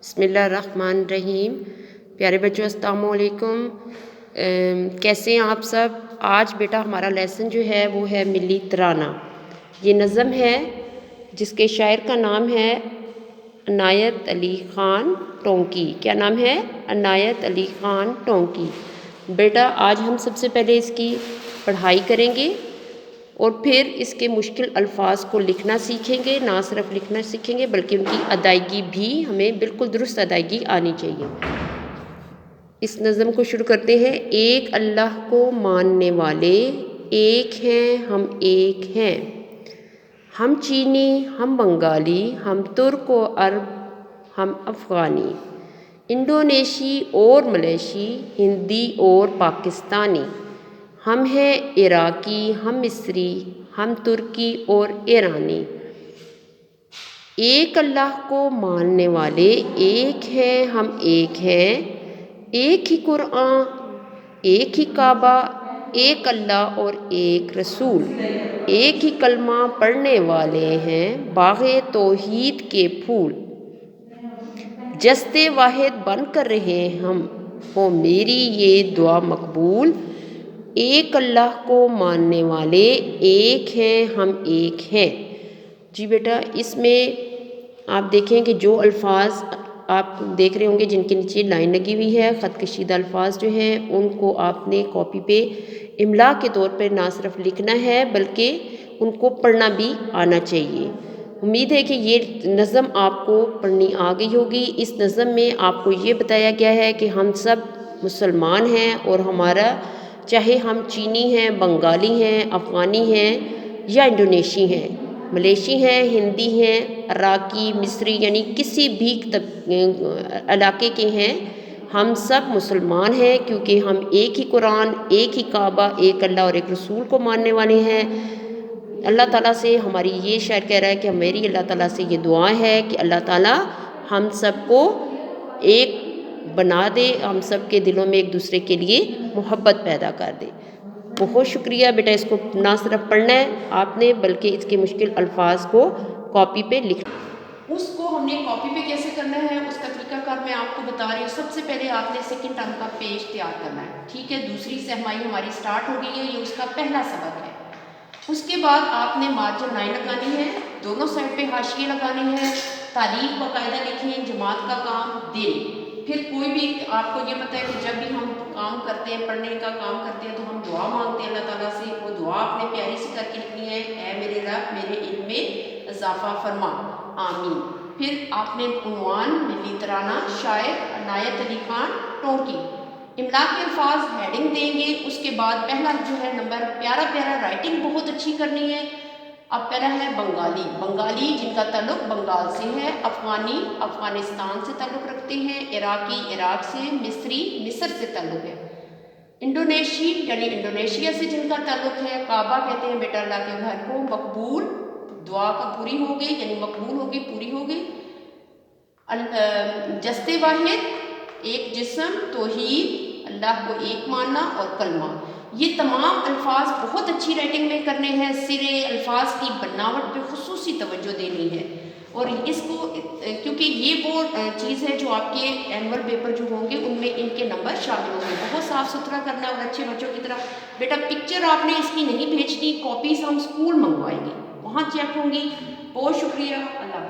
بسم اللہ الرحمن الرحیم۔ پیارے بچوں السلام علیکم۔ کیسے ہیں آپ سب؟ آج بیٹا ہمارا لیسن جو ہے وہ ہے ملی ترانہ۔ یہ نظم ہے جس کے شاعر کا نام ہے عنایت علی خان ٹونکی۔ کیا نام ہے؟ عنایت علی خان ٹونکی۔ بیٹا آج ہم سب سے پہلے اس کی پڑھائی کریں گے اور پھر اس کے مشکل الفاظ کو لکھنا سیکھیں گے۔ نہ صرف لکھنا سیکھیں گے بلکہ ان کی ادائیگی بھی ہمیں بالکل درست ادائیگی آنی چاہیے۔ اس نظم کو شروع کرتے ہیں۔ ایک اللہ کو ماننے والے، ایک ہیں ہم ایک ہیں، ہم چینی ہم بنگالی، ہم ترک و عرب ہم افغانی، انڈونیشی اور ملیشی، ہندی اور پاکستانی، ہم ہیں عراقی ہم مصری، ہم ترکی اور ایرانی۔ ایک اللہ کو ماننے والے، ایک ہیں ہم ایک ہیں، ایک ہی قرآن ایک ہی کعبہ، ایک اللہ اور ایک رسول، ایک ہی کلمہ پڑھنے والے ہیں باغ توحید کے پھول۔ جستے واحد بن کر رہے ہم، ہو میری یہ دعا مقبول۔ ایک اللہ کو ماننے والے، ایک ہیں ہم ایک ہیں۔ جی بیٹا اس میں آپ دیکھیں کہ جو الفاظ آپ دیکھ رہے ہوں گے جن کے نیچے لائن لگی ہوئی ہے، خط کشیدہ الفاظ جو ہیں ان کو آپ نے کاپی پہ املا کے طور پر نہ صرف لکھنا ہے بلکہ ان کو پڑھنا بھی آنا چاہیے۔ امید ہے کہ یہ نظم آپ کو پڑھنی آ گئی ہوگی۔ اس نظم میں آپ کو یہ بتایا گیا ہے کہ ہم سب مسلمان ہیں اور ہمارا چاہے ہم چینی ہیں، بنگالی ہیں، افغانی ہیں یا انڈونیشی ہیں، ملیشی ہیں، ہندی ہیں، عراقی، مصری یعنی کسی بھی علاقے کے ہیں، ہم سب مسلمان ہیں کیونکہ ہم ایک ہی قرآن، ایک ہی کعبہ، ایک اللہ اور ایک رسول کو ماننے والے ہیں۔ اللہ تعالیٰ سے ہماری یہ شاعر کہہ رہا ہے کہ میری اللہ تعالیٰ سے یہ دعا ہے کہ اللہ تعالیٰ ہم سب کو ایک بنا دے، ہم سب کے دلوں میں ایک دوسرے کے لیے محبت پیدا کر دے۔ بہت شکریہ بیٹا، اس کو نہ صرف پڑھنا ہے آپ نے بلکہ اس کے مشکل الفاظ کو کاپی پہ لکھنا۔ اس کو ہم نے کاپی پہ کیسے کرنا ہے اس کا طریقہ کار میں آپ کو بتا رہی ہوں۔ سب سے پہلے آپ نے سیکنڈ ٹرم کا پیج تیار کرنا ہے، ٹھیک ہے؟ دوسری سہمائی ہماری سٹارٹ ہو گئی ہے، یہ اس کا پہلا سبق ہے۔ اس کے بعد آپ نے مارجن لائن لگانی ہے، دونوں سائڈ پہ حاشیے لگانے ہیں، تاریخ باقاعدہ لکھیں، جماعت کا کام دن۔ پھر کوئی بھی آپ کو یہ پتہ ہے کہ جب بھی ہم کام کرتے ہیں، پڑھنے کا کام کرتے ہیں تو ہم دعا مانگتے ہیں اللہ تعالیٰ سے، وہ دعا آپ نے پیاری سی کر کے لکھنی ہے، اے میرے رب میرے علم میں اضافہ فرما، آمین۔ پھر آپ نے عنوان ملی ترانہ، شاعر عنایت علی خان ٹونکی، املا کے الفاظ ہیڈنگ دیں گے۔ اس کے بعد پہلا جو ہے نمبر پیارا پیارا رائٹنگ بہت اچھی کرنی ہے۔ اب پہلا ہے بنگالی، بنگالی جن کا تعلق بنگال سے ہے، افغانی افغانستان سے تعلق رکھتے ہیں، عراقی عراق سے، مصری مصر سے تعلق ہے، انڈونیشی یعنی انڈونیشیا سے جن کا تعلق ہے، کعبہ کہتے ہیں بیٹا اللہ کے گھر کو، مقبول دعا کا پوری ہو گئی یعنی مقبول ہو گئی، پوری ہو گئی، جستے واحد ایک جسم، توحید اللہ کو ایک ماننا اور کلمہ۔ یہ تمام الفاظ بہت اچھی رائٹنگ میں کرنے ہیں، سرے الفاظ کی بناوٹ پہ خصوصی توجہ دینی ہے، اور اس کو کیونکہ یہ وہ چیز ہے جو آپ کے اینول پیپر جو ہوں گے ان میں ان کے نمبر شامل ہوں گے۔ بہت صاف ستھرا کرنا اور اچھے بچوں کی طرح۔ بیٹا پکچر آپ نے اس کی نہیں بھیجنی، کاپیز ہم اسکول منگوائیں گے، وہاں چیک ہوں گی۔ بہت شکریہ، اللہ حافظ۔